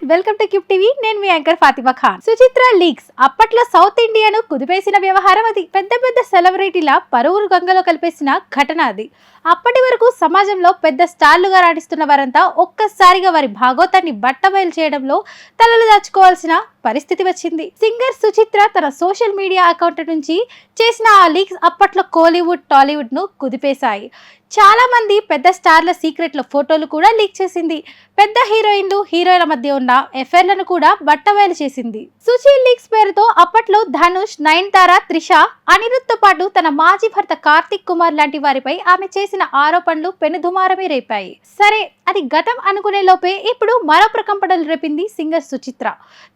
Welcome to cube TV. నేను మీ anchor Fatima Khan. Suchitra leaks అప్పట్లో south ఇండియాను కుదిపేసిన వ్యవహారం అది. పెద్ద పెద్ద సెలబ్రిటీల పరువురు గంగలో కలిపేసిన ఘటన అది. అప్పటి వరకు సమాజంలో పెద్ద స్టార్లుగా రాణిస్తున్న వారంతా ఒక్కసారిగా వారి భాగోతాన్ని బట్టబయలు చేయడంలో తలలు దాచుకోవాల్సిన పరిస్థితి వచ్చింది. సింగర్ సుచిత్ర తన సోషల్ మీడియా అకౌంట్ నుంచి చేసిన ఆ లీక్స్ అప్పట్లో కోలీవుడ్, టాలీవుడ్ ను కుదిపేశాయి. చాలా మంది పెద్ద స్టార్ల సీక్రెట్ల ఫోటోలు కూడా లీక్ చేసింది. పెద్ద హీరోయిన్లు, హీరోయిన్ల మధ్య ఉన్న ఎఫైర్లను కూడా బట్టబయలు చేసింది. సుచి లీక్స్ పేరుతో అప్పట్లో ధనుష్, నయనతార, త్రిష, అనిరుద్ తో పాటు తన మాజీ భర్త కార్తిక్ కుమార్ లాంటి వారిపై ఆమె చేసిన ఆరోపణలు పెనుదుమారమే రేపాయి. సరే, అది గతం అనుకునే లోపే ఇప్పుడు మరో ప్రకంపనలు రేపింది సింగర్ సుచిత్ర.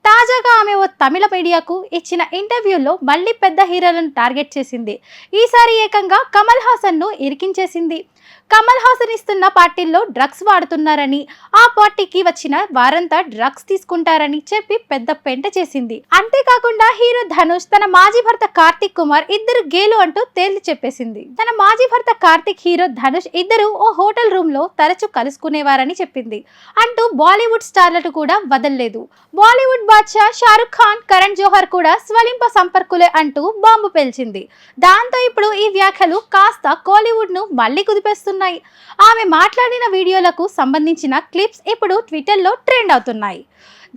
తాజాగా ఆమె ఓ తమిళ మీడియాకు ఇచ్చిన ఇంటర్వ్యూలో మళ్ళీ పెద్ద హీరోలను టార్గెట్ చేసింది. ఈసారి ఏకంగా కమల్ హాసన్ ను ఇరికించేసింది. కమల్ హాసన్ ఇస్తున్న పార్టీల్లో డ్రగ్స్ వాడుతున్నారని, ఆ పార్టీకి వచ్చిన వారంతా డ్రగ్స్ తీసుకుంటారని చెప్పి పెద్ద పెంట చేసింది. అంతేకాకుండా హీరో ధనుష్, తన మాజీ భర్త కార్తిక్ కుమార్ ఇద్దరు గేలు అంటూ తేల్చి చెప్పేసింది. తన మాజీ భర్త కార్తిక్, హీరో ధనుష్ ఇద్దరు ఓ హోటల్ రూమ్ లో తరచూ కలుసుకునేవారని చెప్పింది. అంటూ బాలీవుడ్ స్టార్లను కూడా వదల్లేదు. బాలీవుడ్ బాద్షా షారుఖ్ ఖాన్, కరణ్ జోహర్ కూడా స్వలింప సంపర్కులే అంటూ బాంబు పేల్చింది. దాంతో ఇప్పుడు ఈ వ్యాఖ్యలు కాస్త కోలీవుడ్ ను మళ్లీ కుదిపేస్తున్నాయి. ఆమె మాట్లాడిన వీడియోలకు సంబంధించిన క్లిప్స్ ఇప్పుడు ట్విట్టర్ లో ట్రెండ్ అవుతున్నాయి.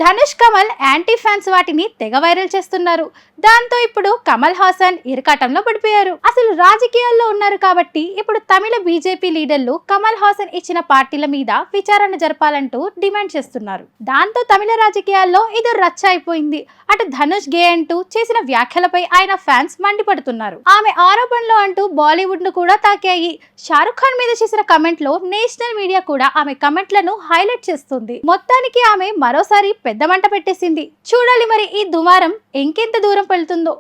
ధనుష్, కమల్ యాంటీ ఫ్యాన్స్ వాటిని తెగ వైరల్ చేస్తున్నారు. దాంతో ఇప్పుడు కమల్ హాసన్ ఇరకాటంలో పడిపోయారు. అసలు రాజకీయాల్లో ఉన్నారు కాబట్టి ఇప్పుడు తమిళ బీజేపీ లీడర్లు కమల్ హాసన్ ఇచ్చిన పార్టీల మీద విచారణ జరపాలంటూ డిమాండ్ చేస్తున్నారు. దాంతో తమిళ రాజకీయాల్లో ఇది రచ్చ అయిపోయింది. అటు ధనుష్ గే అంటూ చేసిన వ్యాఖ్యలపై ఆయన ఫ్యాన్స్ మండిపడుతున్నారు. ఆమె ఆరోపణలు అంటూ బాలీవుడ్ ను కూడా తాకాయి. షారుఖ్ ఖాన్ మీద చేసిన కమెంట్ లో నేషనల్ మీడియా కూడా ఆమె కమెంట్లను హైలైట్ చేస్తుంది. మొత్తానికి ఆమె మరోసారి పెద్ద మంట పెట్టేసింది. చూడాలి మరి ఈ దుమారం ఇంకెంత దూరం వెళ్తుందో.